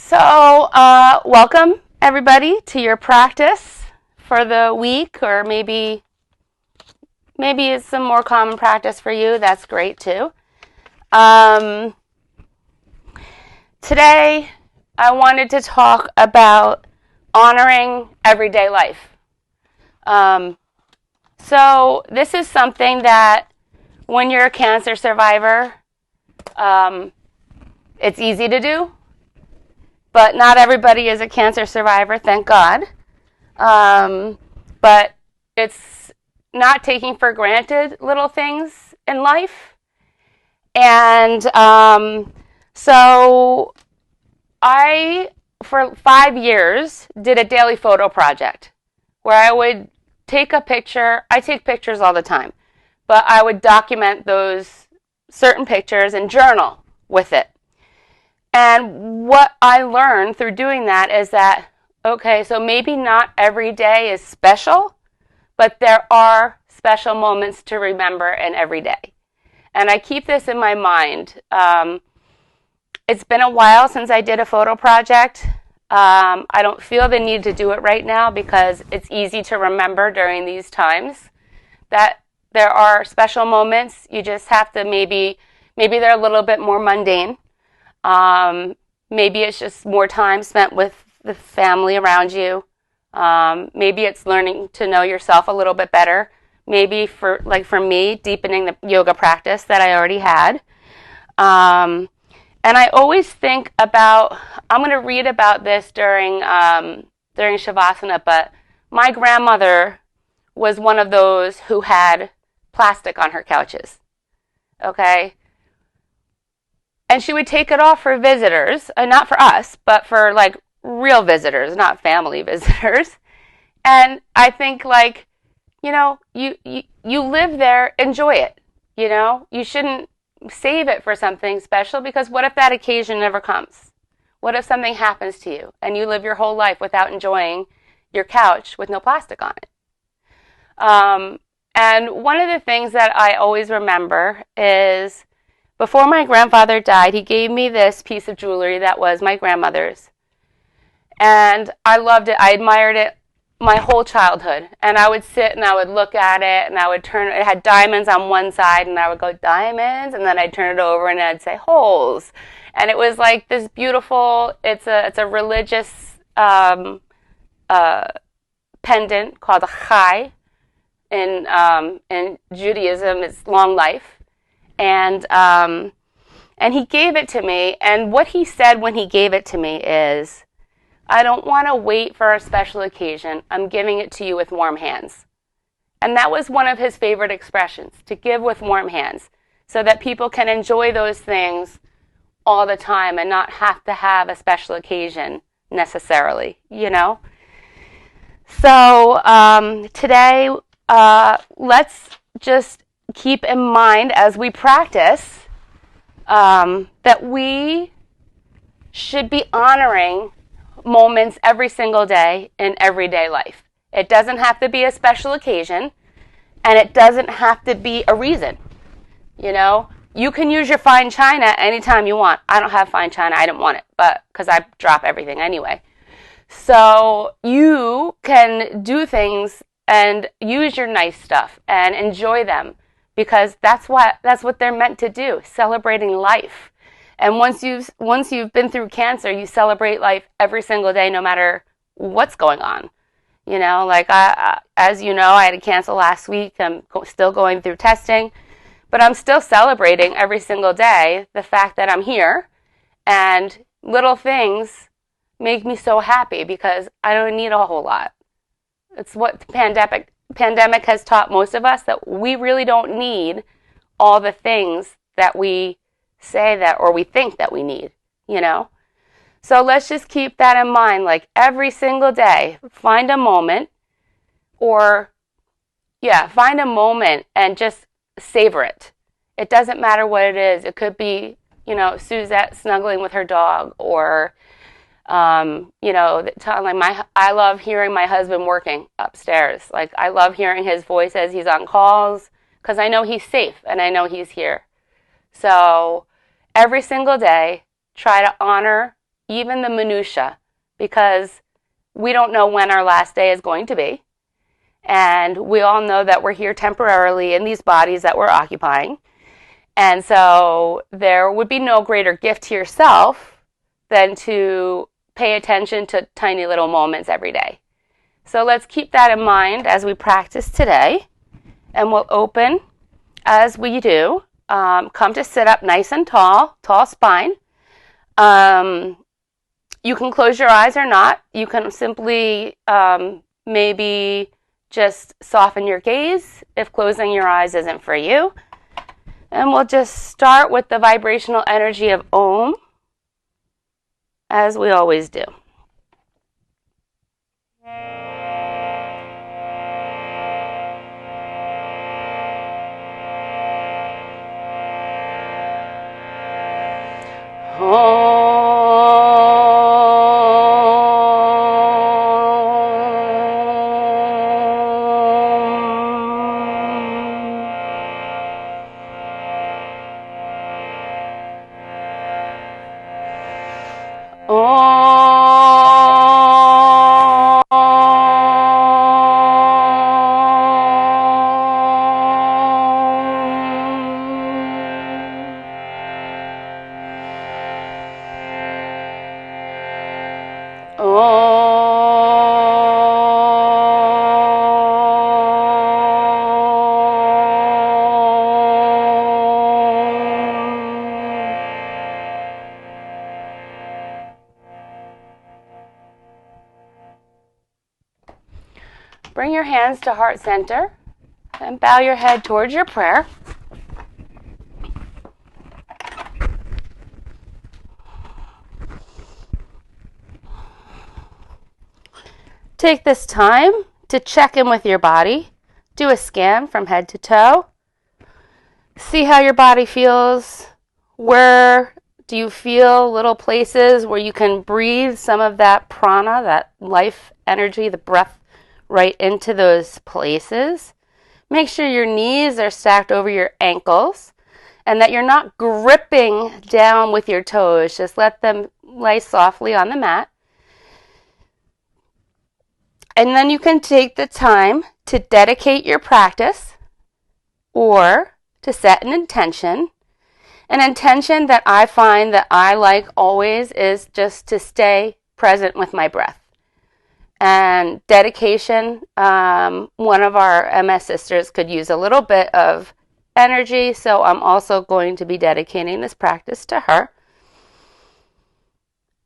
Welcome everybody to your practice for the week, or maybe it's some more common practice for you. That's great too. Today, I wanted to talk about honoring everyday life. So this is something that when you're a cancer survivor, it's easy to do. But not everybody is a cancer survivor, thank God. But it's not taking for granted little things in life. And so I, for 5 years, did a daily photo project where I would take a picture. I take pictures all the time, but I would document those certain pictures and journal with it. And what I learned through doing that is that, okay, so maybe not every day is special, but there are special moments to remember in every day. And I keep this in my mind. It's been a while since I did a photo project. I don't feel the need to do it right now because it's easy to remember during these times that there are special moments. You just have to maybe they're a little bit more mundane. Maybe it's just more time spent with the family around you. Maybe it's learning to know yourself a little bit better. Maybe for me, deepening the yoga practice that I already had. And I always think about, I'm going to read about this during Shavasana, but my grandmother was one of those who had plastic on her couches. Okay? And she would take it off for visitors, not for us, but for real visitors, not family visitors. And I think you live there, enjoy it. You shouldn't save it for something special, because what if that occasion never comes? What if something happens to you and you live your whole life without enjoying your couch with no plastic on it? And one of the things that I always remember is, before my grandfather died, he gave me this piece of jewelry that was my grandmother's. And I loved it. I admired it my whole childhood. And I would sit and I would look at it, and I would turn it. It had diamonds on one side, and I would go, diamonds, and then I'd turn it over and I'd say holes. And it was like this beautiful, it's a religious pendant called a chai. In Judaism, it's long life. And he gave it to me, and what he said when he gave it to me is, I don't want to wait for a special occasion. I'm giving it to you with warm hands. And that was one of his favorite expressions, to give with warm hands, so that people can enjoy those things all the time and not have to have a special occasion necessarily, So today, let's just keep in mind as we practice that we should be honoring moments every single day in everyday life. It doesn't have to be a special occasion, and it doesn't have to be a reason. You can use your fine china anytime you want. I don't have fine china. I didn't want it, but because I drop everything anyway. So you can do things and use your nice stuff and enjoy them, because that's what they're meant to do, celebrating life. And once you've been through cancer, you celebrate life every single day, no matter what's going on. As you know, I had to cancel last week. I'm still going through testing, but I'm still celebrating every single day the fact that I'm here, and little things make me so happy because I don't need a whole lot. It's what the pandemic has taught most of us, that we really don't need all the things that we say that, or we think that we need, So let's just keep that in mind. Every single day, find a moment, find a moment and just savor it. It doesn't matter what it is. It could be, Suzette snuggling with her dog, or I love hearing my husband working upstairs. I love hearing his voice as he's on calls, because I know he's safe and I know he's here. So every single day, try to honor even the minutia, because we don't know when our last day is going to be. And we all know that we're here temporarily in these bodies that we're occupying. And so there would be no greater gift to yourself than to pay attention to tiny little moments every day. So let's keep that in mind as we practice today. And we'll open as we do. Come to sit up nice and tall spine. You can close your eyes or not. You can simply maybe just soften your gaze if closing your eyes isn't for you. And we'll just start with the vibrational energy of Om, as we always do. Bring your hands to heart center and bow your head towards your prayer. Take this time to check in with your body. Do a scan from head to toe. See how your body feels. Where do you feel little places where you can breathe some of that prana, that life energy, the breath, right into those places. Make sure your knees are stacked over your ankles and that you're not gripping down with your toes. Just let them lay softly on the mat. And then you can take the time to dedicate your practice or to set an intention. An intention that I find that I like always is just to stay present with my breath. And dedication, one of our MS sisters could use a little bit of energy, so I'm also going to be dedicating this practice to her.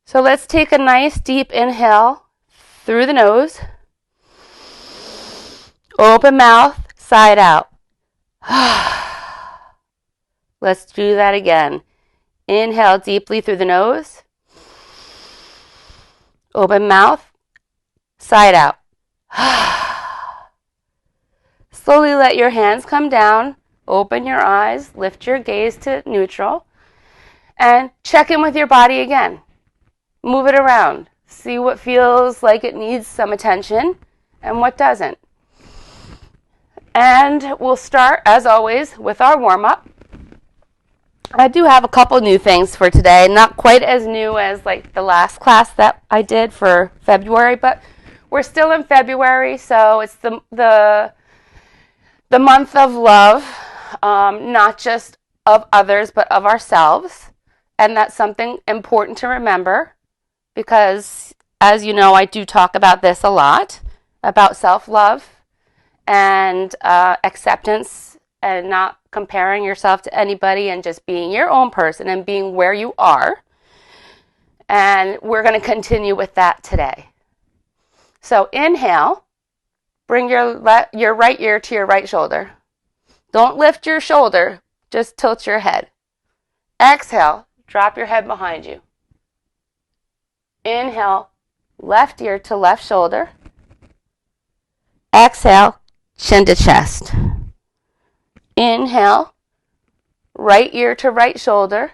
So let's take a nice deep inhale through the nose. Open mouth, side out. Let's do that again. Inhale deeply through the nose. Open mouth. Side out. Slowly let your hands come down. Open your eyes. Lift your gaze to neutral. And check in with your body again. Move it around. See what feels like it needs some attention and what doesn't. And we'll start, as always, with our warm-up. I do have a couple new things for today. Not quite as new as like the last class that I did for February, but we're still in February, so it's the month of love, not just of others, but of ourselves. And that's something important to remember because, as you know, I do talk about this a lot, about self-love and acceptance and not comparing yourself to anybody and just being your own person and being where you are. And we're going to continue with that today. So inhale, bring your right ear to your right shoulder. Don't lift your shoulder, just tilt your head. Exhale, drop your head behind you. Inhale, left ear to left shoulder. Exhale, chin to chest. Inhale, right ear to right shoulder.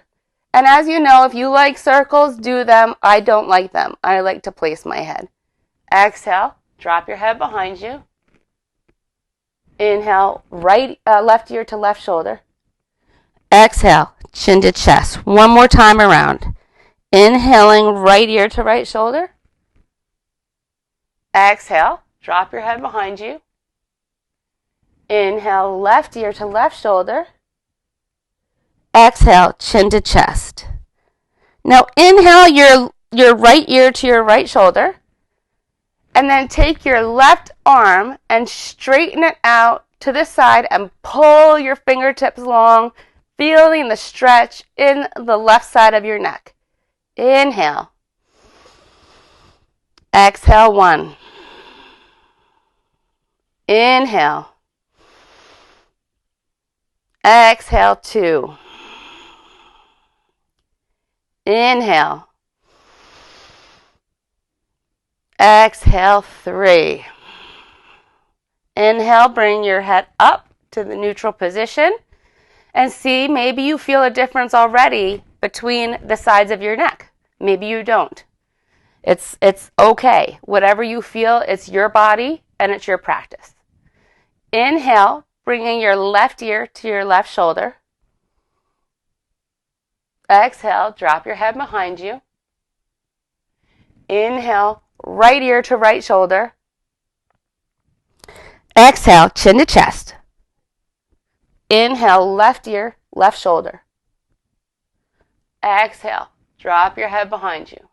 And as you know, if you like circles, do them. I don't like them. I like to place my head. Exhale, drop your head behind you. Inhale, left ear to left shoulder. Exhale, chin to chest. One more time around. Inhaling right ear to right shoulder. Exhale, drop your head behind you. Inhale, left ear to left shoulder. Exhale, chin to chest. Now inhale your right ear to your right shoulder. And then take your left arm and straighten it out to the side and pull your fingertips long, feeling the stretch in the left side of your neck. Inhale. Exhale, 1. Inhale. Exhale, 2. Inhale. Exhale, 3. Inhale, bring your head up to the neutral position and see, maybe you feel a difference already between the sides of your neck. Maybe you don't. It's okay. Whatever you feel, it's your body and it's your practice. Inhale, bringing your left ear to your left shoulder. Exhale, drop your head behind you. Inhale, right ear to right shoulder. Exhale, chin to chest. Inhale, left ear, left shoulder. Exhale, drop your head behind you.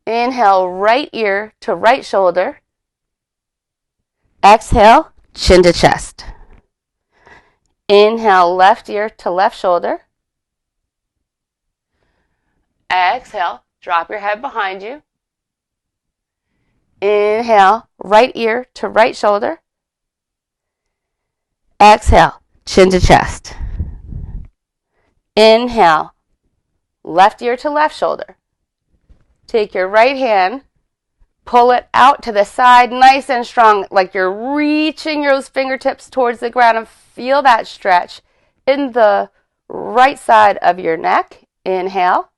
Inhale, right ear to right shoulder. Exhale, chin to chest. Inhale, left ear to left shoulder. Exhale, drop your head behind you. Inhale, right ear to right shoulder. Exhale, chin to chest. Inhale, left ear to left shoulder. Take your right hand, pull it out to the side nice and strong, like you're reaching those fingertips towards the ground, and feel that stretch in the right side of your neck. Inhale.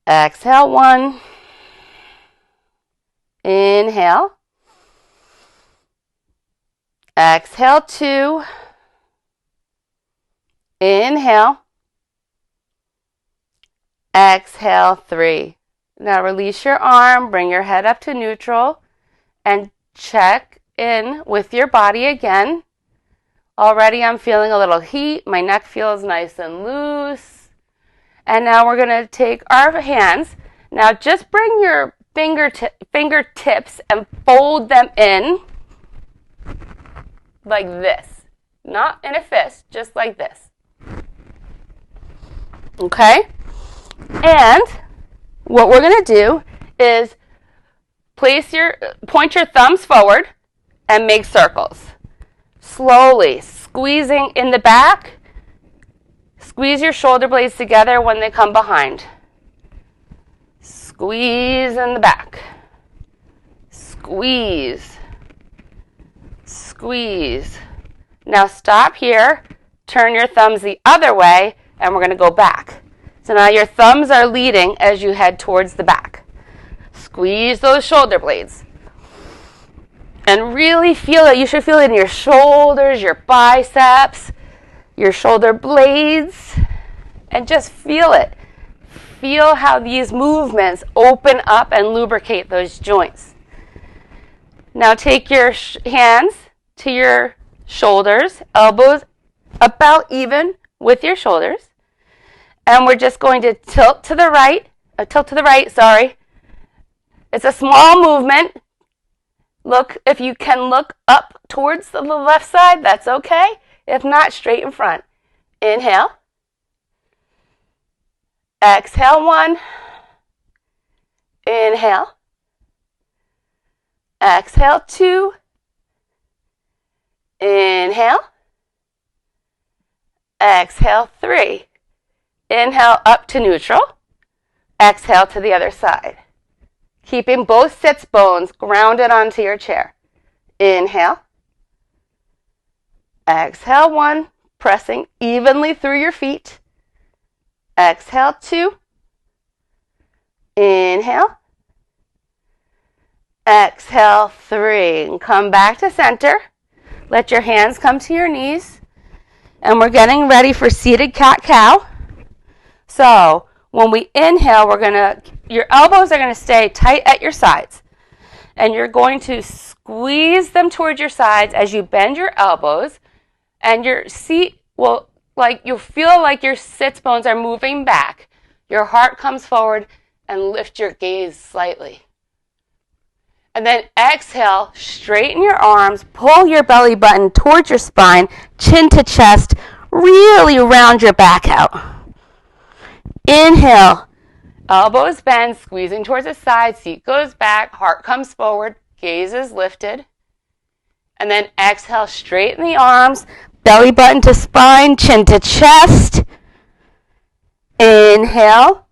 Exhale, 1. Inhale. Exhale, 2. Inhale. Exhale, 3. Now release your arm, bring your head up to neutral, and check in with your body again. Already I'm feeling a little heat. My neck feels nice and loose. And now we're going to take our hands. Now just bring your fingertips and fold them in like this. Not in a fist, just like this. Okay? And what we're going to do is point your thumbs forward and make circles. Slowly squeezing in the back. Squeeze your shoulder blades together when they come behind. Squeeze in the back. Squeeze. Squeeze. Now stop here. Turn your thumbs the other way, and we're going to go back. So now your thumbs are leading as you head towards the back. Squeeze those shoulder blades. And really feel it. You should feel it in your shoulders, your biceps, your shoulder blades. And just feel it. Feel how these movements open up and lubricate those joints. Now take your hands to your shoulders, elbows about even with your shoulders. And we're just going to tilt to the right, sorry. It's a small movement. Look, if you can look up towards the left side, that's okay. If not, straight in front. Inhale. Exhale, 1. Inhale. Exhale, 2. Inhale. Exhale, 3. Inhale up to neutral. Exhale to the other side. Keeping both sits bones grounded onto your chair. Inhale. Exhale, 1. Pressing evenly through your feet. Exhale, 2. Inhale. Exhale, 3. And come back to center. Let your hands come to your knees. And we're getting ready for seated cat-cow. So when we inhale, your elbows are going to stay tight at your sides. And you're going to squeeze them towards your sides as you bend your elbows. And your seat will, you'll feel like your sits bones are moving back. Your heart comes forward and lift your gaze slightly. And then exhale, straighten your arms, pull your belly button towards your spine, chin to chest, really round your back out. Inhale, elbows bend, squeezing towards the side, seat goes back, heart comes forward, gaze is lifted. And then exhale, straighten the arms, belly button to spine, chin to chest. Inhale,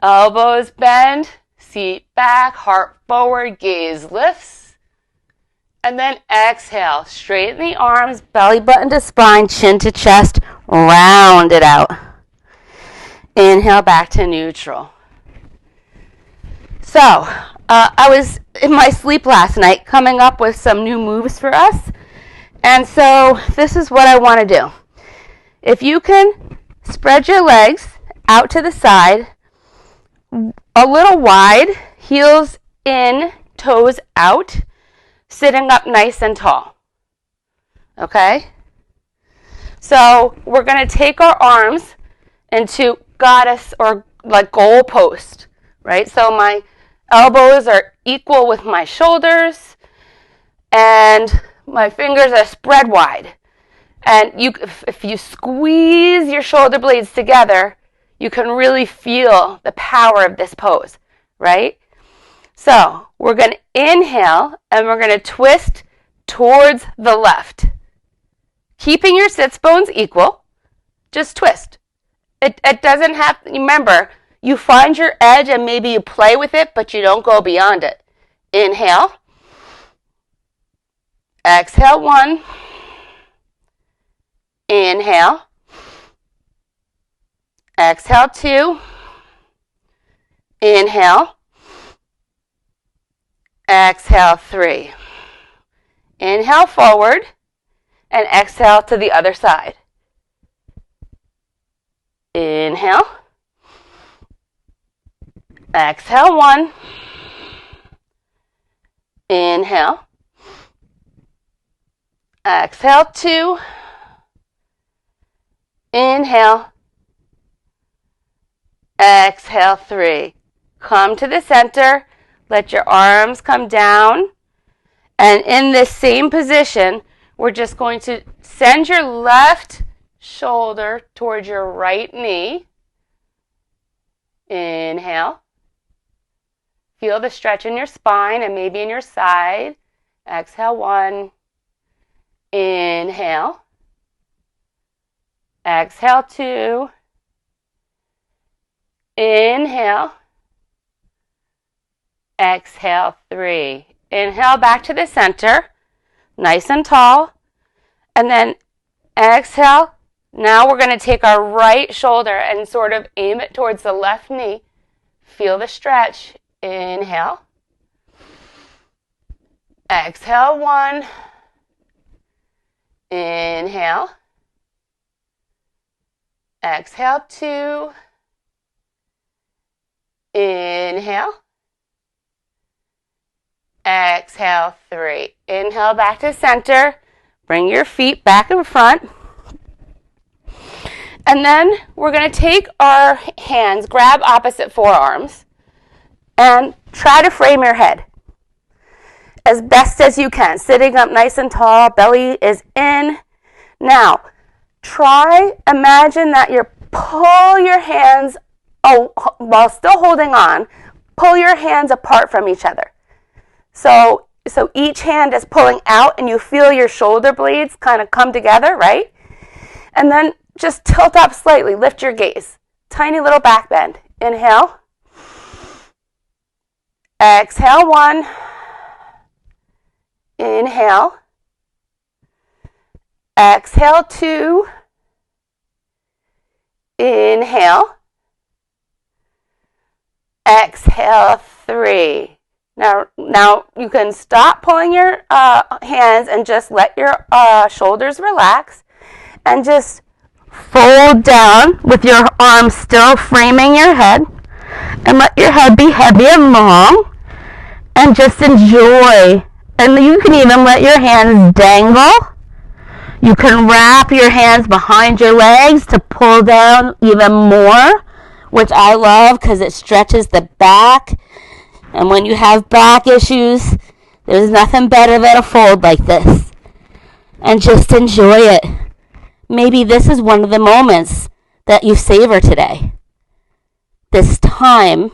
elbows bend, seat back, heart forward, gaze lifts. And then exhale, straighten the arms, belly button to spine, chin to chest, round it out. Inhale back to neutral. So, I was in my sleep last night coming up with some new moves for us. And so this is what I want to do. If you can spread your legs out to the side, a little wide, heels in, toes out, sitting up nice and tall. Okay? So we're going to take our arms into goddess or goal post, right? So my elbows are equal with my shoulders and my fingers are spread wide. And if you squeeze your shoulder blades together, you can really feel the power of this pose, right? So we're going to inhale and we're going to twist towards the left. Keeping your sits bones equal, just twist. It doesn't have, remember, you find your edge and maybe you play with it, but you don't go beyond it. Inhale. Exhale, 1. Inhale. Exhale, 2. Inhale. Exhale, 3. Inhale forward and exhale to the other side. Inhale. Exhale, 1. Inhale. Exhale, 2. Inhale. Exhale, 3. Come to the center. Let your arms come down. And in this same position, we're just going to send your left shoulder towards your right knee. Inhale. Feel the stretch in your spine and maybe in your side. Exhale, 1. Inhale. Exhale, 2. Inhale. Exhale, 3. Inhale back to the center, nice and tall. And then exhale. Now we're going to take our right shoulder and sort of aim it towards the left knee. Feel the stretch. Inhale. Exhale, 1. Inhale. Exhale, 2. Inhale. Exhale, 3. Inhale back to center. Bring your feet back in front. And then we're going to take our hands, grab opposite forearms, and try to frame your head as best as you can. Sitting up nice and tall, belly is in. Now, imagine that you pull your hands, while still holding on, pull your hands apart from each other. So each hand is pulling out and you feel your shoulder blades kind of come together, right? And then just tilt up slightly, lift your gaze. Tiny little back bend. Inhale. Exhale, 1. Inhale. Exhale, 2. Inhale. Exhale, 3. Now you can stop pulling your hands and just let your shoulders relax and just Fold down with your arms still framing your head, and let your head be heavy and long, and just enjoy. And you can even let your hands dangle. You can wrap your hands behind your legs to pull down even more, which I love because it stretches the back. And when you have back issues, there's nothing better than a fold like this. And just enjoy it. Maybe this is one of the moments that you savor today. This time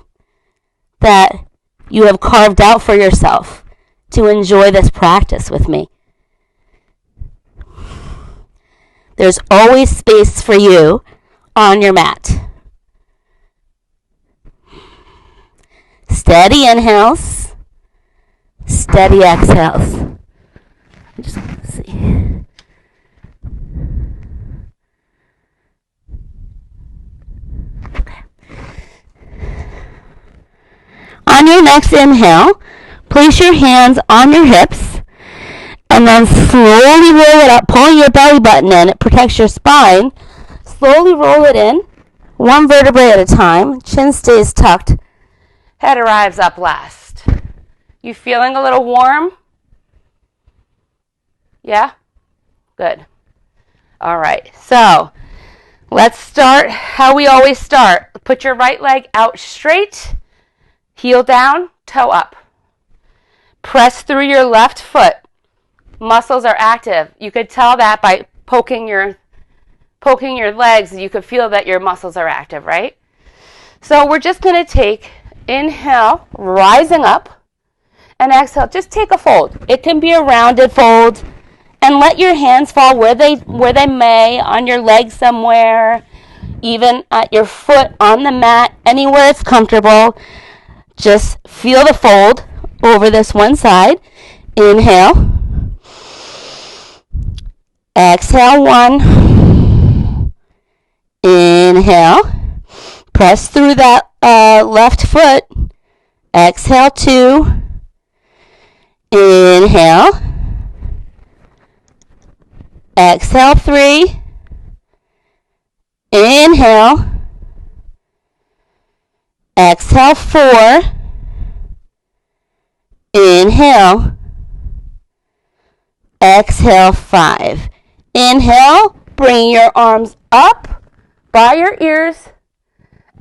that you have carved out for yourself to enjoy this practice with me. There's always space for you on your mat. Steady inhales, steady exhales. I'm just going to see. Okay. On your next inhale, place your hands on your hips and then slowly roll it up, pulling your belly button in. It protects your spine. Slowly roll it in, one vertebrae at a time. Chin stays tucked. Head arrives up last. You feeling a little warm? Yeah? Good. All right. So let's start how we always start. Put your right leg out straight, heel down, toe up. Press through your left foot. Muscles are active. You could tell that by poking your legs. You could feel that your muscles are active, right? So we're just going to take inhale, rising up, and exhale. Just take a fold. It can be a rounded fold, and let your hands fall where they may, on your leg somewhere, even at your foot on the mat, anywhere it's comfortable. Just feel the fold over this one side. Inhale. Exhale, one. Inhale. Press through that left foot. Exhale, two. Inhale. Exhale, three. Inhale. Exhale, four. Inhale. Exhale, five. Inhale, bring your arms up by your ears.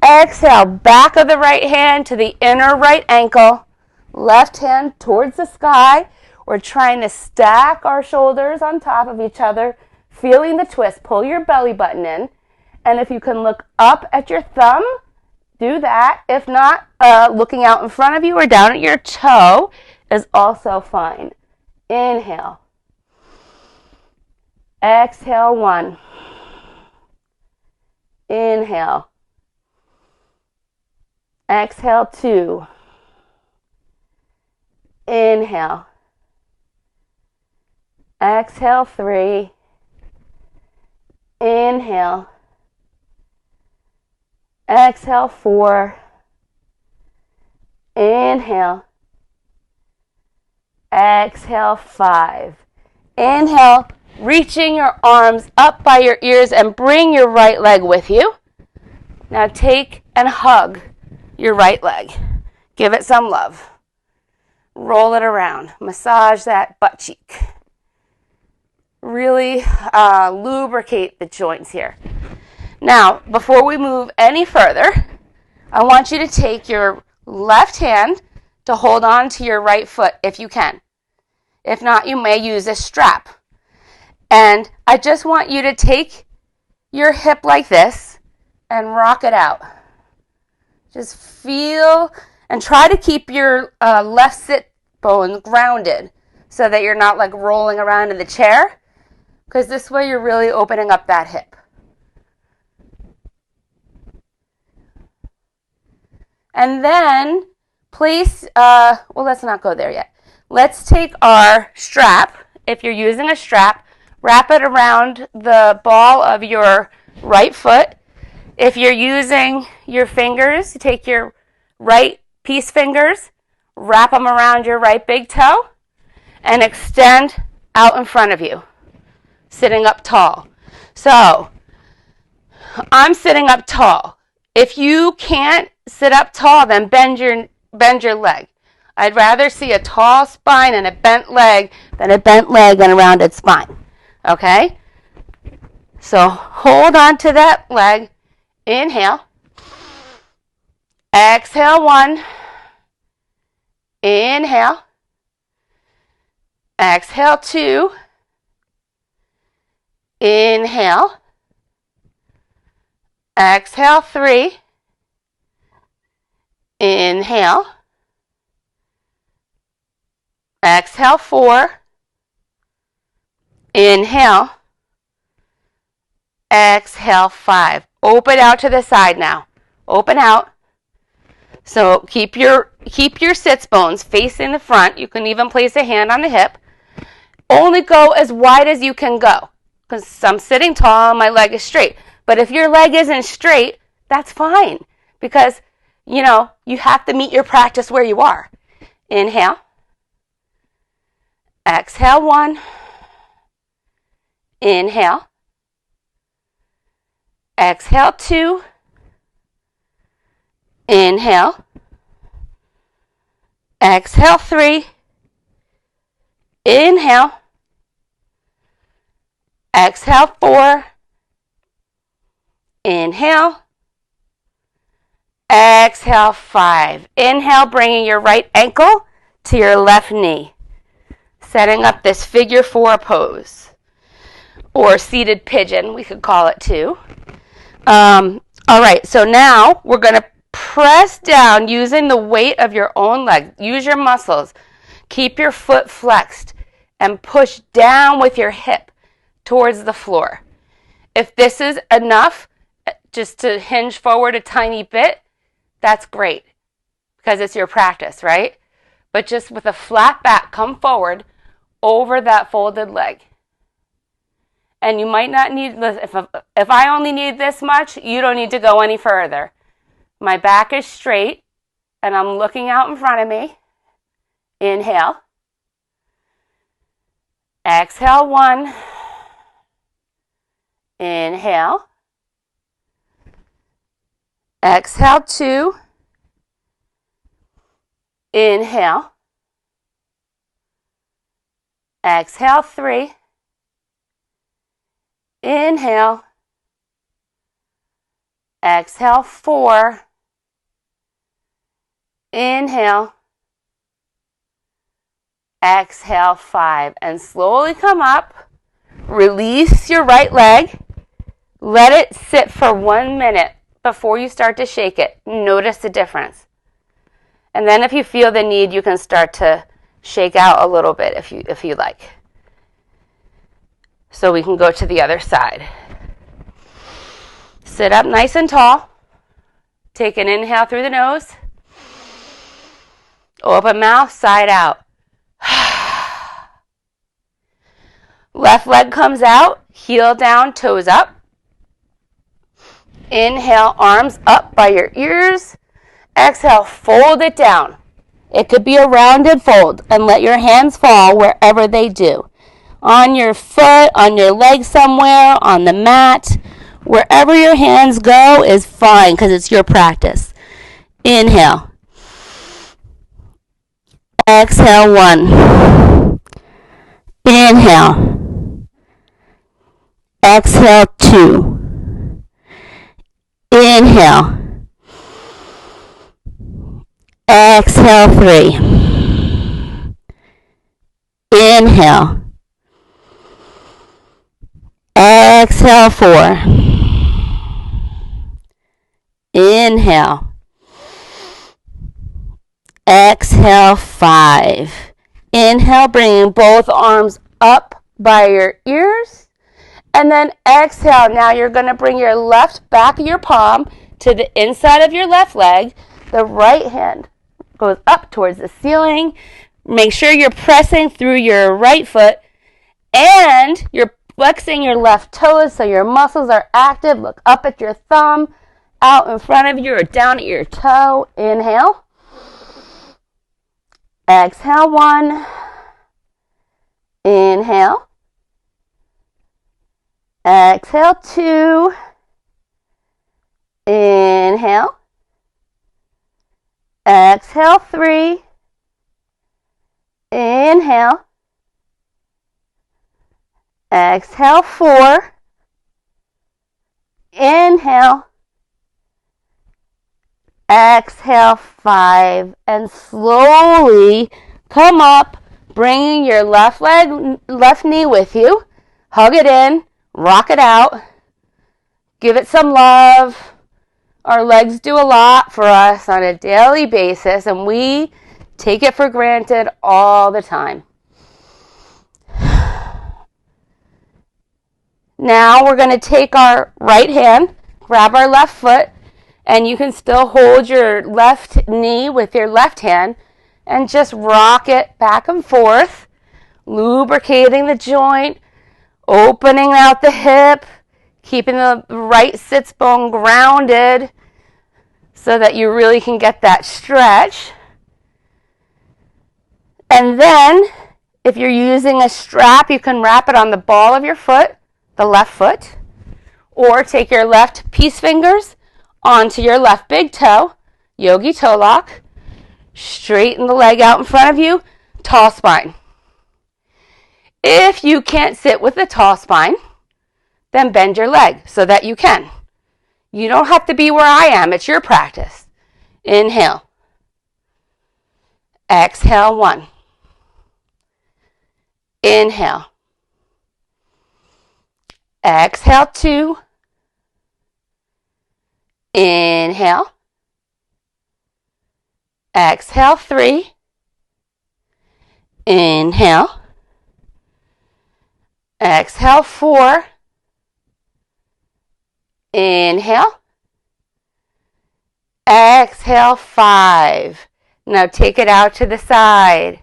Exhale, back of the right hand to the inner right ankle. Left hand towards the sky. We're trying to stack our shoulders on top of each other, feeling the twist. Pull your belly button in. And if you can look up at your thumb, do that. If not, looking out in front of you or down at your toe is also fine. Inhale. Exhale, one. Inhale. Exhale, two. Inhale. Exhale, three. Inhale. Exhale, four. Inhale. Exhale, five. Inhale, reaching your arms up by your ears and bring your right leg with you. Now take and hug your right leg. Give it some love. Roll it around. Massage that butt cheek. Really lubricate the joints here. Now, before we move any further, I want you to take your left hand to hold on to your right foot if you can. If not, you may use a strap. And I just want you to take your hip like this and rock it out. Just feel and try to keep your left sit bone grounded so that you're not like rolling around in the chair, because this way you're really opening up that hip. And then place, let's not go there yet. Let's take our strap. If you're using a strap, wrap it around the ball of your right foot. If you're using your fingers, you take your right peace fingers, wrap them around your right big toe, and extend out in front of you, sitting up tall. So I'm sitting up tall. If you can't sit up tall, then bend your leg. I'd rather see a tall spine and a bent leg than a bent leg and a rounded spine. Okay? So hold on to that leg. Inhale. Exhale 1. Inhale. Exhale 2. Inhale. Exhale 3. Inhale. Exhale 4. Inhale. Exhale 5. Open out to the side now. Open out. So keep your sits bones facing the front. You can even place a hand on the hip. Only go as wide as you can go. Because I'm sitting tall and my leg is straight. But if your leg isn't straight, that's fine. Because, you have to meet your practice where you are. Inhale. Exhale 1. Inhale. Exhale 2. Inhale. Exhale 3. Inhale. Exhale 4. Inhale. Exhale 5. Inhale, bringing your right ankle to your left knee. Setting up this figure 4 pose. Or seated pigeon, we could call it too. All right, so now we're going to press down using the weight of your own leg. Use your muscles. Keep your foot flexed and push down with your hip towards the floor. If this is enough, just to hinge forward a tiny bit, that's great because it's your practice, right? But just with a flat back, come forward over that folded leg. And you might not need, if I only need this much, you don't need to go any further. My back is straight and I'm looking out in front of me. Inhale. Exhale 1. Inhale. Exhale 2. Inhale. Exhale 3. Inhale. Exhale 4. Inhale. Exhale 5. And slowly come up. Release your right leg. Let it sit for 1 minute before you start to shake it. Notice the difference. And then if you feel the need, you can start to shake out a little bit if you like. So we can go to the other side. Sit up nice and tall. Take an inhale through the nose. Open mouth, side out. Left leg comes out, heel down, toes up. Inhale, arms up by your ears. Exhale, fold it down. It could be a rounded fold, and let your hands fall wherever they do. On your foot, on your leg somewhere, on the mat. Wherever your hands go is fine because it's your practice. Inhale. Exhale 1. Inhale. Exhale 2. Inhale. Exhale 3. Inhale. Exhale 4. Inhale. Exhale 5. Inhale, bringing both arms up by your ears. And then exhale. Now you're going to bring your left back of your palm to the inside of your left leg. The right hand goes up towards the ceiling. Make sure you're pressing through your right foot and you're flexing your left toes so your muscles are active. Look up at your thumb, out in front of you or down at your toe. Inhale. Exhale 1. Inhale. Exhale 2. Inhale. Exhale, 3. Inhale. Exhale, 4. Inhale. Exhale, 5. And slowly come up, bringing your left knee with you. Hug it in, rock it out. Give it some love. Our legs do a lot for us on a daily basis, and we take it for granted all the time. Now we're going to take our right hand, grab our left foot, and you can still hold your left knee with your left hand and just rock it back and forth, lubricating the joint, opening out the hip, keeping the right sits bone grounded so that you really can get that stretch. And then, if you're using a strap, you can wrap it on the ball of your foot, the left foot, or take your left peace fingers onto your left big toe, yogi toe lock, straighten the leg out in front of you, tall spine. If you can't sit with a tall spine, then bend your leg so that you can. You don't have to be where I am. It's your practice. Inhale. Exhale, 1. Inhale. Exhale, 2. Inhale. Exhale, 3. Inhale. Exhale, 4. Inhale. Exhale, 5. Now take it out to the side.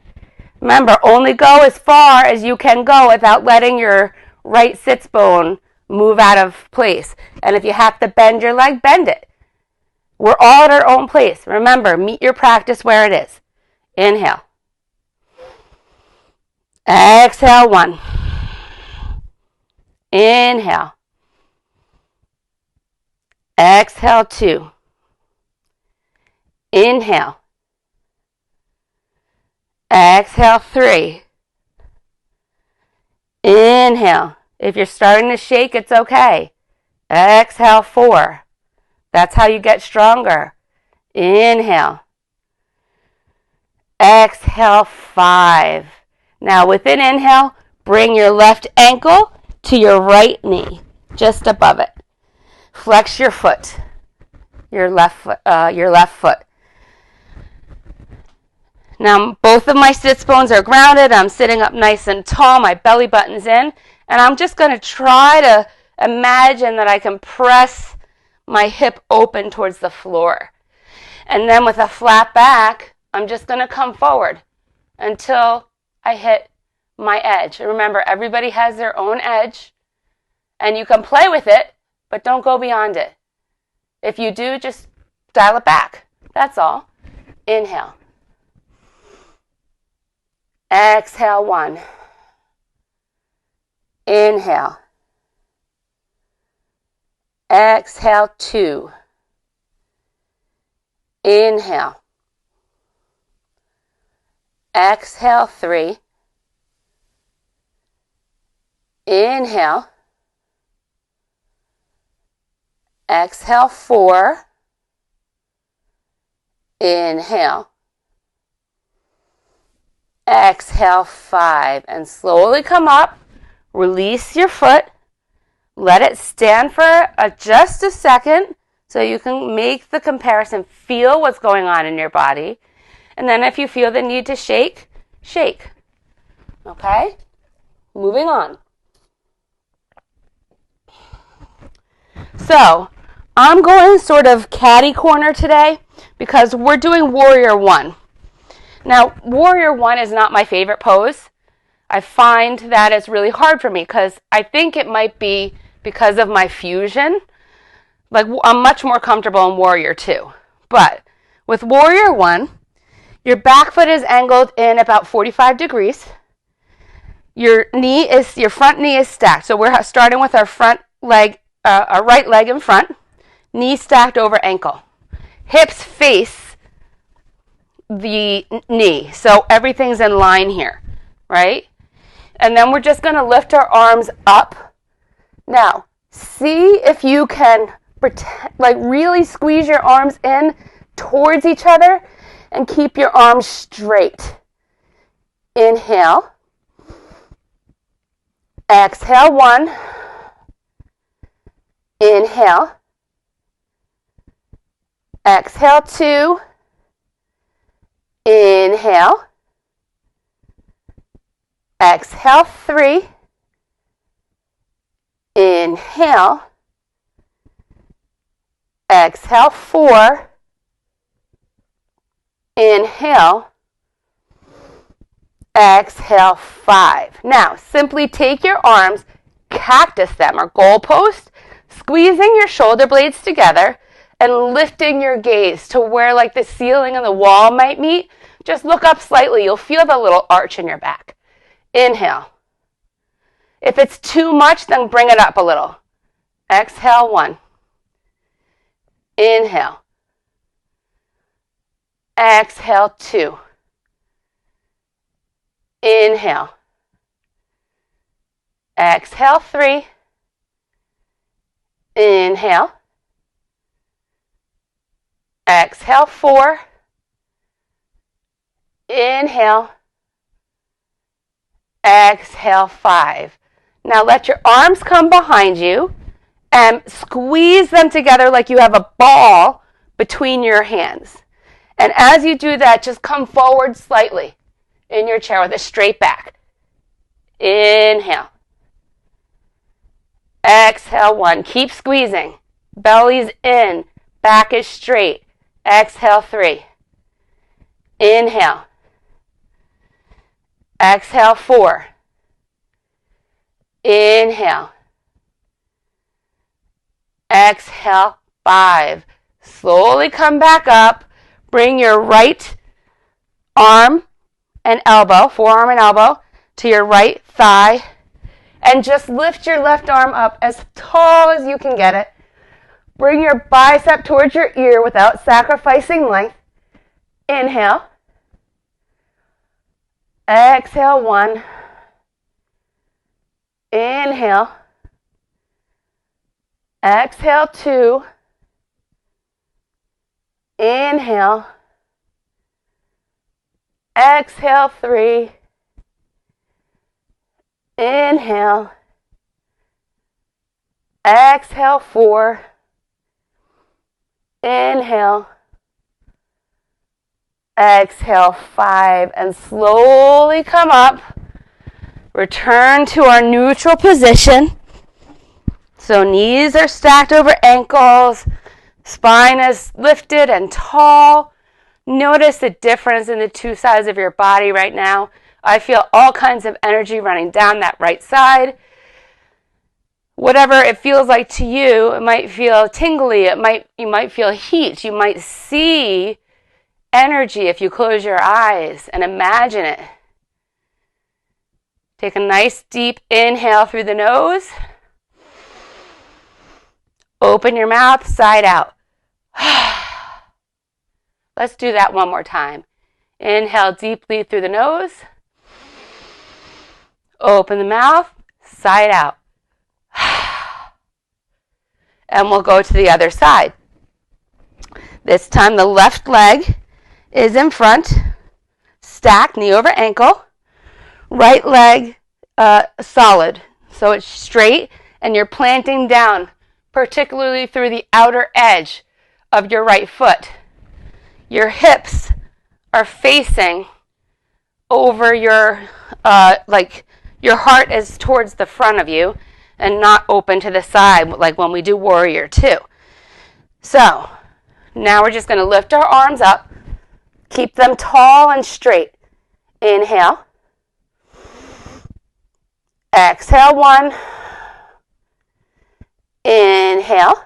Remember, only go as far as you can go without letting your right sits bone move out of place. And if you have to bend your leg, bend it. We're all at our own place. Remember, meet your practice where it is. Inhale. Exhale, 1. Inhale. Exhale, 2. Inhale. Exhale, 3. Inhale. If you're starting to shake, it's okay. Exhale, 4. That's how you get stronger. Inhale. Exhale, 5. Now, with an inhale, bring your left ankle to your right knee, just above it. Flex your foot, your left foot. Now, both of my sits bones are grounded. I'm sitting up nice and tall. My belly button's in. And I'm just going to try to imagine that I can press my hip open towards the floor. And then with a flat back, I'm just going to come forward until I hit my edge. And remember, everybody has their own edge. And you can play with it, but don't go beyond it. If you do, just dial it back. That's all. Inhale. Exhale, 1. Inhale. Exhale, 2. Inhale. Exhale, 3. Inhale. Exhale, 4. Inhale. Exhale, 5. And slowly come up. Release your foot. Let it stand for just a second so you can make the comparison. Feel what's going on in your body. And then if you feel the need to shake, shake. Okay? Moving on. So, I'm going sort of catty corner today because we're doing Warrior 1. Now, Warrior 1 is not my favorite pose. I find that it's really hard for me because I think it might be because of my fusion. Like, I'm much more comfortable in Warrior 2. But with Warrior 1, your back foot is angled in about 45 degrees. Your front knee is stacked. So we're starting with our front leg, our right leg in front. knee stacked over ankle. Hips face the knee, so everything's in line here, right? And then we're just going to lift our arms up. Now, see if you can really squeeze your arms in towards each other and keep your arms straight. Inhale. Exhale, 1. Inhale. Exhale, 2. Inhale. Exhale, 3. Inhale. Exhale, 4. Inhale. Exhale, 5. Now, simply take your arms, cactus them, or goalpost, squeezing your shoulder blades together and lifting your gaze to where like the ceiling and the wall might meet. Just look up slightly. You'll feel the little arch in your back. Inhale. If it's too much, then bring it up a little. Exhale, 1. Inhale. Exhale, 2. Inhale. Exhale, 3. Inhale. Exhale, 4. Inhale. Exhale, 5. Now let your arms come behind you and squeeze them together like you have a ball between your hands. And as you do that, just come forward slightly in your chair with a straight back. Inhale. Exhale, 1. Keep squeezing. Belly's in. Back is straight. Exhale, 3. Inhale. Exhale, 4. Inhale. Exhale, 5. Slowly come back up. Bring your right arm and elbow, forearm and elbow, to your right thigh. And just lift your left arm up as tall as you can get it. Bring your bicep towards your ear without sacrificing length. Inhale. Exhale, 1. Inhale. Exhale, 2. Inhale. Exhale, 3. Inhale. Exhale, 4. Inhale. Exhale, 5. And slowly come up. Return to our neutral position. So knees are stacked over ankles. Spine is lifted and tall. Notice the difference in the two sides of your body right now. I feel all kinds of energy running down that right side. Whatever it feels like to you, it might feel tingly. You might feel heat. You might see energy if you close your eyes and imagine it. Take a nice deep inhale through the nose. Open your mouth, side out. Let's do that one more time. Inhale deeply through the nose. Open the mouth, side out. And we'll go to the other side. This time the left leg is in front, stacked, knee over ankle. Right leg solid, so it's straight, and you're planting down, particularly through the outer edge of your right foot. Your hips are facing over your, your heart is towards the front of you and not open to the side like when we do Warrior 2. So now we're just going to lift our arms up, keep them tall and straight. Inhale. Exhale, 1. Inhale.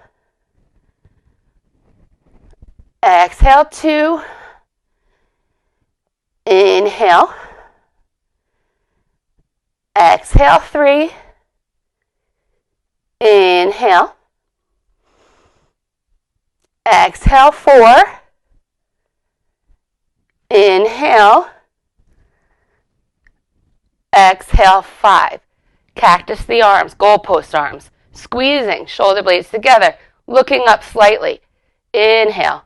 Exhale, 2. Inhale. Exhale, 3. Inhale. Exhale, 4. Inhale. Exhale, 5. Cactus the arms, goalpost arms. Squeezing shoulder blades together, looking up slightly. Inhale.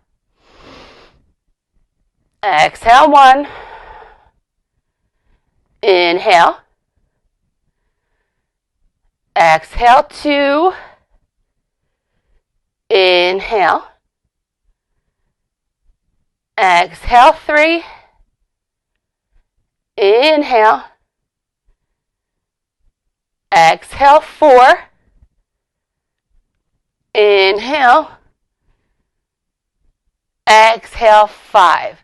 Exhale, 1. Inhale. Exhale, 2. Inhale. Exhale, 3. Inhale. Exhale, 4. Inhale. Exhale, 5.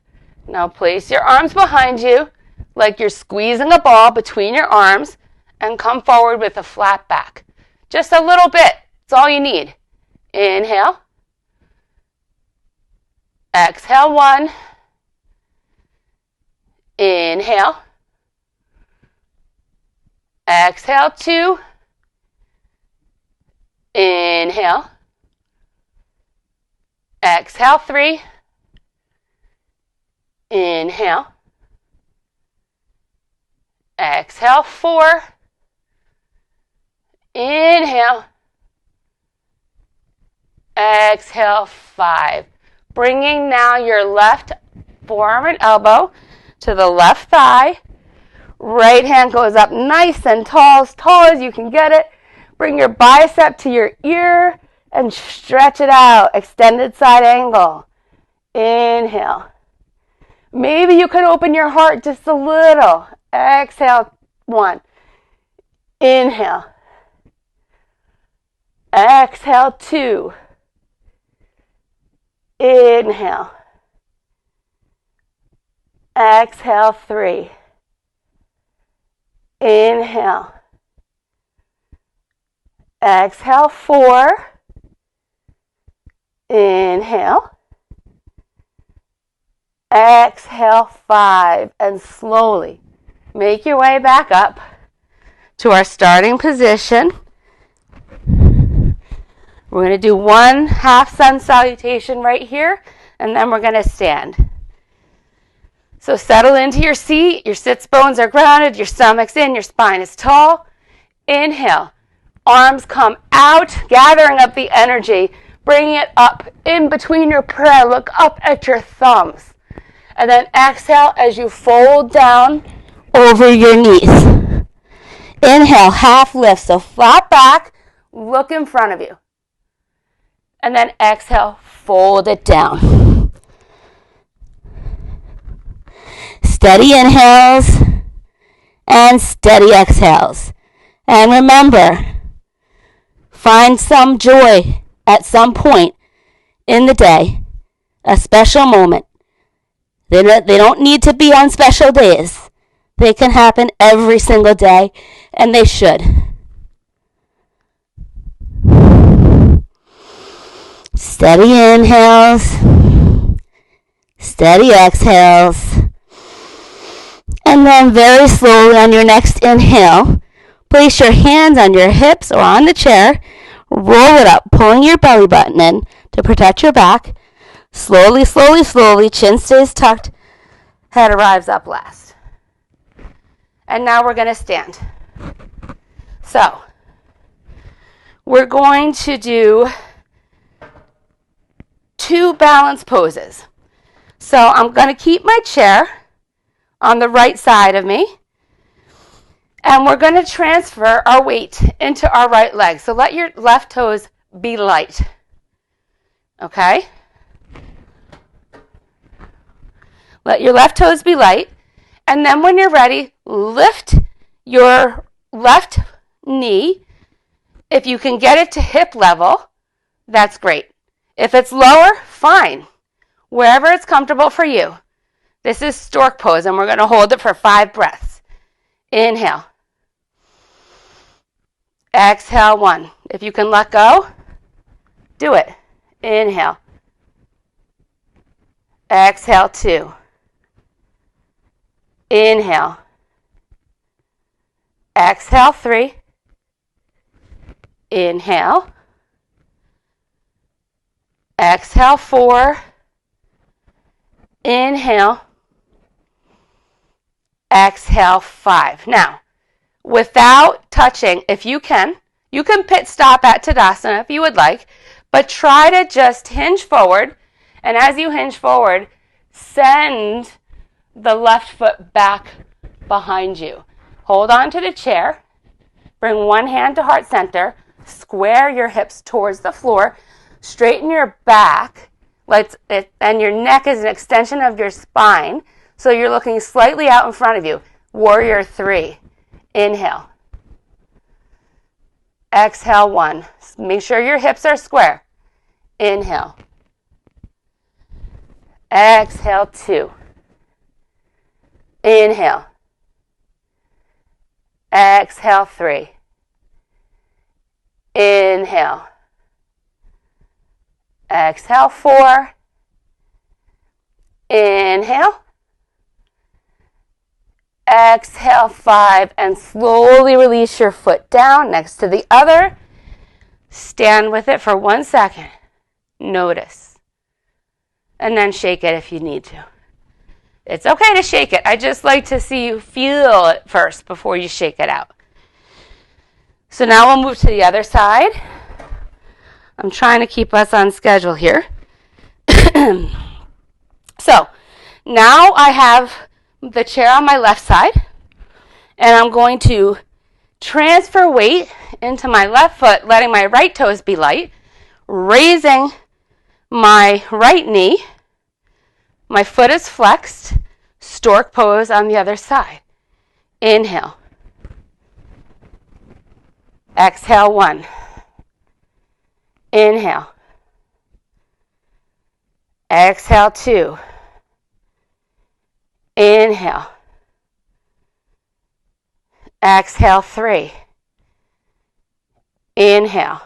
Now place your arms behind you like you're squeezing a ball between your arms and come forward with a flat back. Just a little bit. That's all you need. Inhale. Exhale, 1. Inhale. Exhale, 2. Inhale. Exhale, 3. Inhale. Exhale, 4. Inhale. Exhale, 5. Bringing now your left forearm and elbow to the left thigh. Right hand goes up nice and tall as you can get it. Bring your bicep to your ear and stretch it out. Extended side angle. Inhale. Maybe you could open your heart just a little. Exhale, 1. Inhale. Exhale, 2. Inhale. Exhale, 3. Inhale. Exhale, 4. Inhale. Exhale, 5. And slowly make your way back up to our starting position. We're going to do one half sun salutation right here, and then we're going to stand. So settle into your seat. Your sits bones are grounded. Your stomach's in. Your spine is tall. Inhale. Arms come out, gathering up the energy. Bringing it up in between your prayer. Look up at your thumbs. And then exhale as you fold down over your knees. Inhale, half lift. So flat back, look in front of you. And then exhale, fold it down. Steady inhales and steady exhales. And remember, find some joy at some point in the day, a special moment. They don't need to be on special days. They can happen every single day, and they should. Steady inhales, steady exhales, and then very slowly on your next inhale, place your hands on your hips or on the chair, roll it up, pulling your belly button in to protect your back. Slowly, slowly, slowly, chin stays tucked, head arrives up last. And now we're going to stand. So, we're going to do 2 balance poses. So I'm going to keep my chair on the right side of me, and we're going to transfer our weight into our right leg. So let your left toes be light. Okay? Let your left toes be light, and then when you're ready, lift your left knee. If you can get it to hip level, that's great. If it's lower, fine. Wherever it's comfortable for you. This is stork pose, and we're going to hold it for 5 breaths. Inhale. Exhale, 1. If you can let go, do it. Inhale. Exhale, 2. Inhale. Exhale, 3. Inhale. Exhale, 4. Inhale. Exhale, 5. Now, without touching, if you can pit stop at Tadasana if you would like, but try to just hinge forward, and as you hinge forward, send the left foot back behind you. Hold on to the chair, bring one hand to heart center, square your hips towards the floor, straighten your back, and your neck is an extension of your spine, so you're looking slightly out in front of you. Warrior 3. Inhale. Exhale, 1. Make sure your hips are square. Inhale. Exhale, 2. Inhale. Exhale, 3. Inhale. Exhale, 4. Inhale. Exhale, 5, and slowly release your foot down next to the other. Stand with it for 1 second. Notice. And then shake it if you need to. It's okay to shake it. I just like to see you feel it first before you shake it out. So now we'll move to the other side. I'm trying to keep us on schedule here. So now I have the chair on my left side, and I'm going to transfer weight into my left foot, letting my right toes be light, raising my right knee. My foot is flexed, stork pose on the other side. Inhale. Exhale, 1. Inhale. Exhale, 2. Inhale. Exhale, 3. Inhale.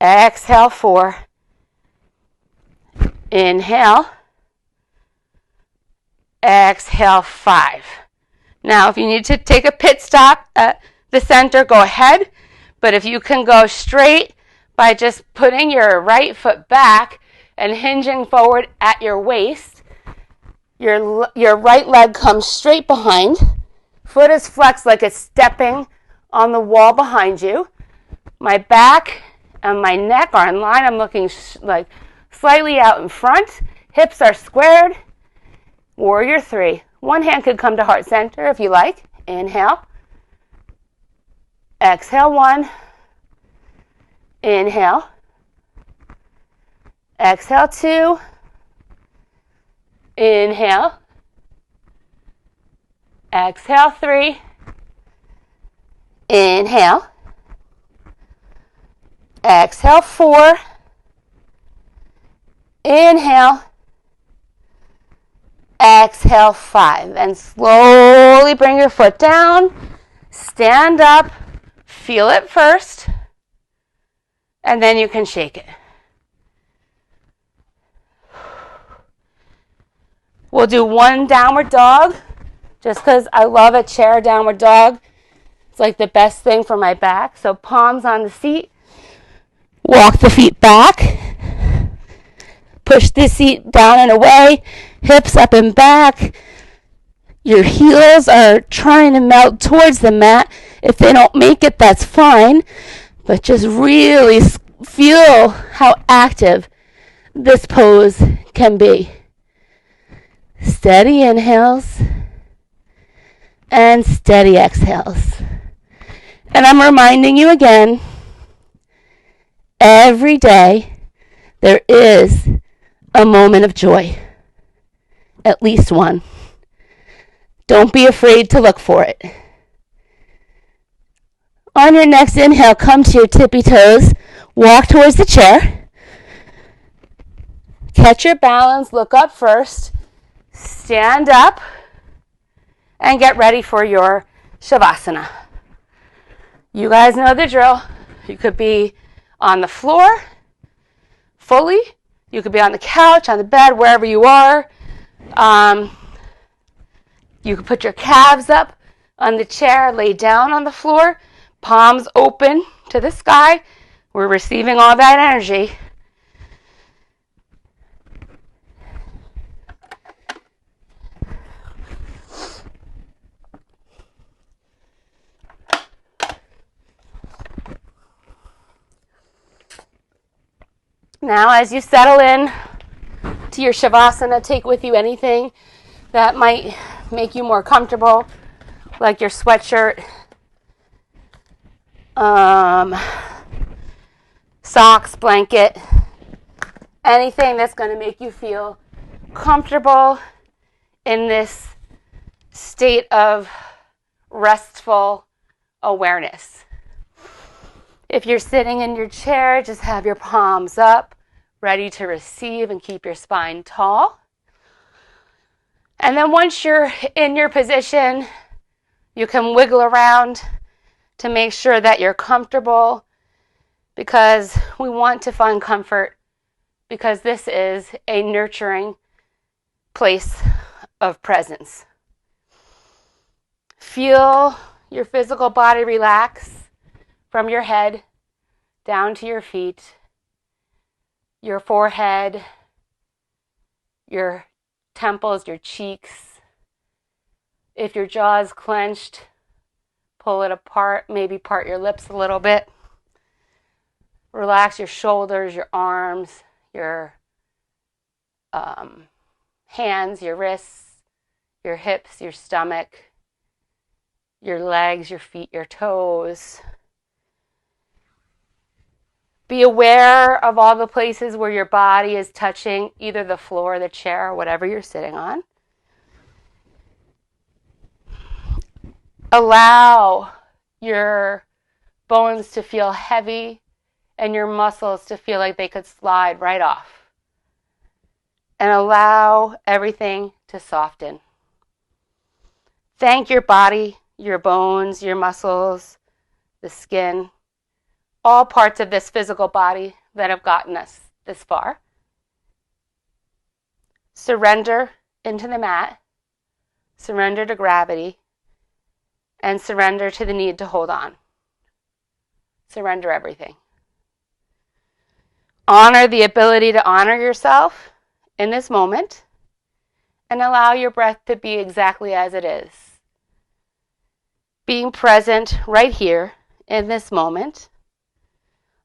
Exhale, 4. Inhale. Exhale, 5. Now, if you need to take a pit stop at the center, go ahead. But if you can go straight by just putting your right foot back and hinging forward at your waist, your right leg comes straight behind. Foot is flexed like it's stepping on the wall behind you. My back and my neck are in line. I'm looking like slightly out in front. Hips are squared. Warrior 3. One hand could come to heart center if you like. Inhale. Exhale, 1. Inhale. Exhale, 2. Inhale. Exhale, 3. Inhale. Exhale, 4. Inhale. Exhale, 5. And slowly bring your foot down. Stand up. Feel it first. And then you can shake it. We'll do one downward dog, just because I love a chair downward dog. It's like the best thing for my back. So palms on the seat. Walk the feet back. Push the seat down and away. Hips up and back. Your heels are trying to melt towards the mat. If they don't make it, that's fine. But just really feel how active this pose can be. Steady inhales and steady exhales. And I'm reminding you again, every day there is a moment of joy. At least one. Don't be afraid to look for it. On your next inhale, come to your tippy toes. Walk towards the chair. Catch your balance. Look up first. Stand up. And get ready for your Shavasana. You guys know the drill. You could be on the floor fully. You could be on the couch, on the bed, wherever you are. You can put your calves up on the chair, lay down on the floor, palms open to the sky, We're receiving all that energy. Now, as you settle in to your Shavasana, take with you anything that might make you more comfortable, like your sweatshirt, socks, blanket, anything that's going to make you feel comfortable in this state of restful awareness. If you're sitting in your chair, just have your palms up, ready to receive, and keep your spine tall. And then once you're in your position, you can wiggle around to make sure that you're comfortable, because we want to find comfort, because this is a nurturing place of presence. Feel your physical body relax from your head down to your feet, your forehead, your temples, your cheeks. If your jaw is clenched, pull it apart, maybe part your lips a little bit. Relax your shoulders, your arms, your hands, your wrists, your hips, your stomach, your legs, your feet, your toes. Be aware of all the places where your body is touching either the floor, the chair, or whatever you're sitting on. Allow your bones to feel heavy and your muscles to feel like they could slide right off. And allow everything to soften. Thank your body, your bones, your muscles, the skin, all parts of this physical body that have gotten us this far. Surrender into the mat, surrender to gravity, and surrender to the need to hold on. Surrender everything. Honor the ability to honor yourself in this moment, and allow your breath to be exactly as it is. Being present right here in this moment,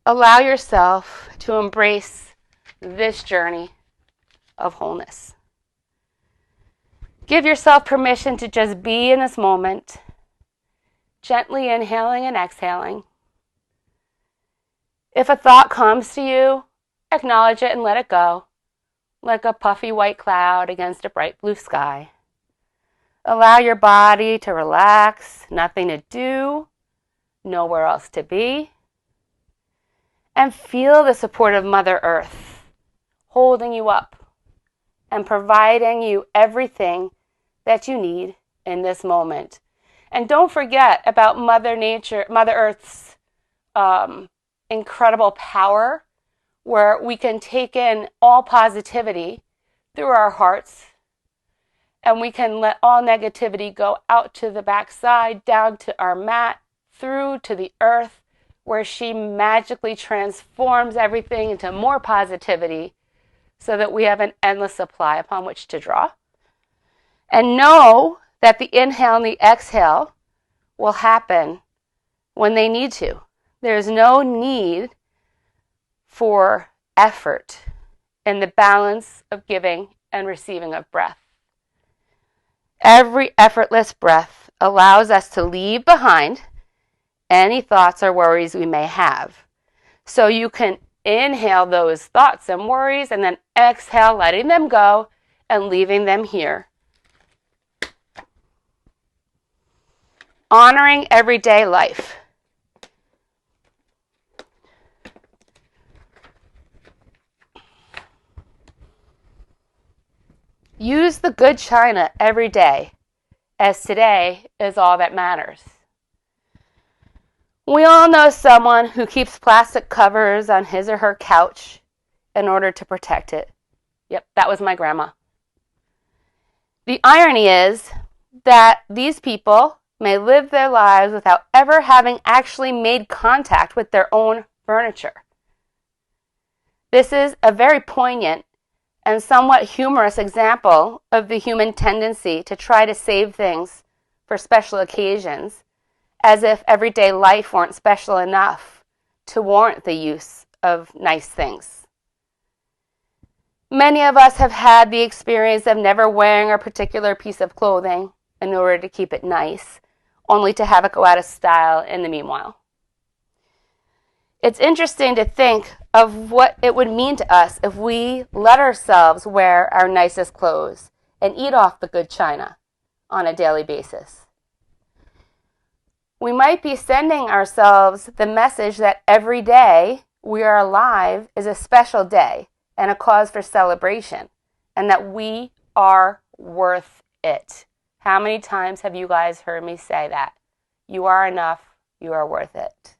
allow yourself to embrace this journey of wholeness. Give yourself permission to just be in this moment, gently inhaling and exhaling. If a thought comes to you, acknowledge it and let it go, like a puffy white cloud against a bright blue sky. Allow your body to relax, nothing to do, nowhere else to be. And feel the support of Mother Earth holding you up and providing you everything that you need in this moment. And don't forget about Mother Nature, Mother Earth's incredible power, where we can take in all positivity through our hearts, and we can let all negativity go out to the backside, down to our mat, through to the earth, where she magically transforms everything into more positivity so that we have an endless supply upon which to draw. And know that the inhale and the exhale will happen when they need to. There's no need for effort in the balance of giving and receiving of breath. Every effortless breath allows us to leave behind any thoughts or worries we may have. So you can inhale those thoughts and worries and then exhale, letting them go and leaving them here. Honoring everyday life. Use the good china every day, as today is all that matters. We all know someone who keeps plastic covers on his or her couch in order to protect it. Yep, that was my grandma. The irony is that these people may live their lives without ever having actually made contact with their own furniture. This is a very poignant and somewhat humorous example of the human tendency to try to save things for special occasions, as if everyday life weren't special enough to warrant the use of nice things. Many of us have had the experience of never wearing a particular piece of clothing in order to keep it nice, only to have it go out of style in the meanwhile. It's interesting to think of what it would mean to us if we let ourselves wear our nicest clothes and eat off the good china on a daily basis. We might be sending ourselves the message that every day we are alive is a special day and a cause for celebration, and that we are worth it. How many times have you guys heard me say that? You are enough, you are worth it.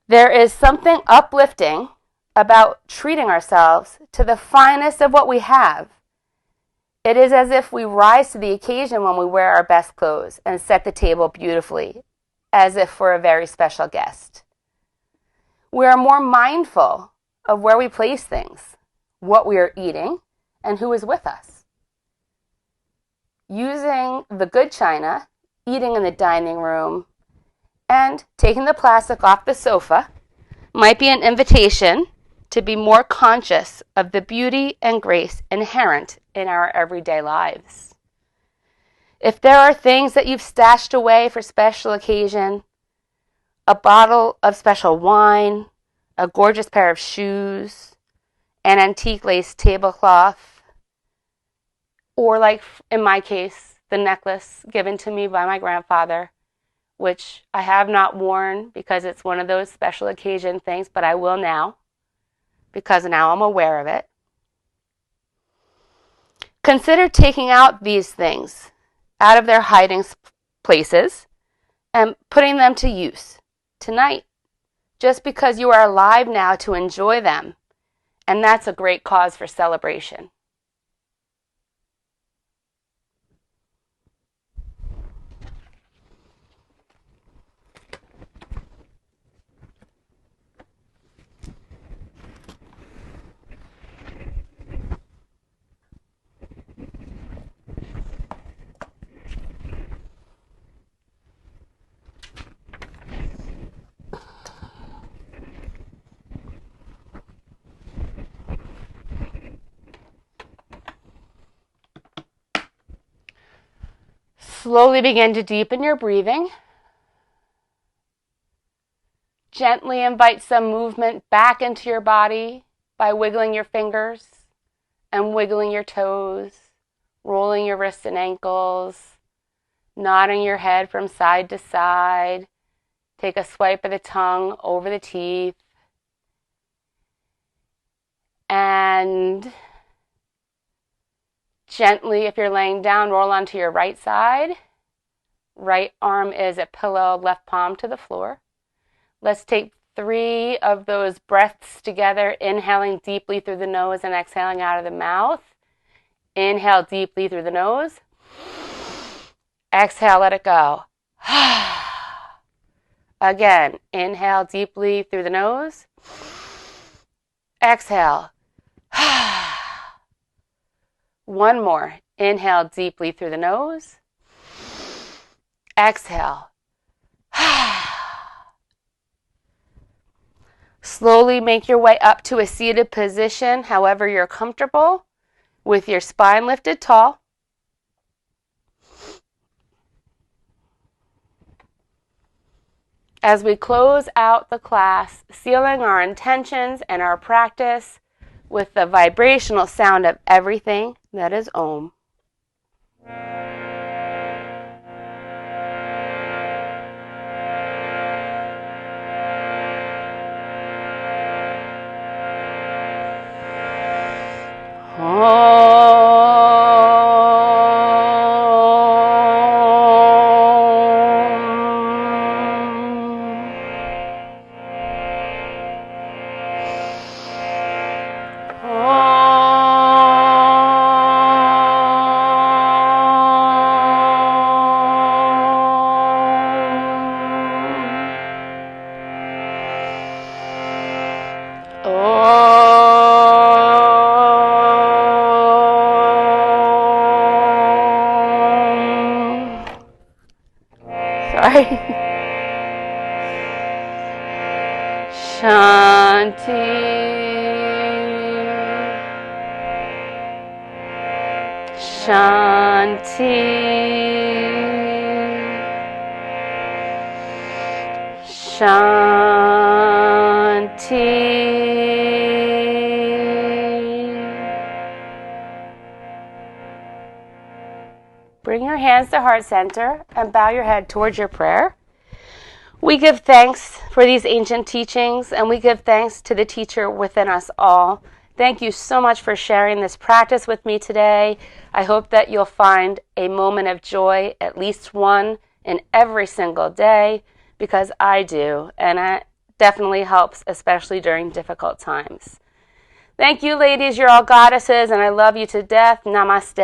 There is something uplifting about treating ourselves to the finest of what we have. It is as if we rise to the occasion when we wear our best clothes and set the table beautifully, as if for a very special guest. We are more mindful of where we place things, what we are eating, and who is with us. Using the good china, eating in the dining room, and taking the plastic off the sofa might be an invitation to be more conscious of the beauty and grace inherent in our everyday lives. If there are things that you've stashed away for special occasion, a bottle of special wine, a gorgeous pair of shoes, an antique lace tablecloth, or like in my case, the necklace given to me by my grandfather, which I have not worn because it's one of those special occasion things, but I will now, because now I'm aware of it. Consider taking out these things out of their hiding places and putting them to use tonight, just because you are alive now to enjoy them, and that's a great cause for celebration. Slowly begin to deepen your breathing. Gently invite some movement back into your body by wiggling your fingers and wiggling your toes, rolling your wrists and ankles, nodding your head from side to side. Take a swipe of the tongue over the teeth. And gently, if you're laying down, roll onto your right side. Right arm is a pillow, left palm to the floor. Let's take 3 of those breaths together, inhaling deeply through the nose and exhaling out of the mouth. Inhale deeply through the nose. Exhale, let it go. Again, inhale deeply through the nose. Exhale. One more. Inhale deeply through the nose. Exhale. Slowly make your way up to a seated position, however you're comfortable, with your spine lifted tall. As we close out the class, sealing our intentions and our practice with the vibrational sound of everything that is Om. Sorry. Shanti. Shanti. Bring your hands to heart center and bow your head towards your prayer. We give thanks for these ancient teachings, and we give thanks to the teacher within us all. Thank you so much for sharing this practice with me today. I hope that you'll find a moment of joy, at least one, in every single day, because I do, and it definitely helps, especially during difficult times. Thank you, ladies. You're all goddesses, and I love you to death. Namaste.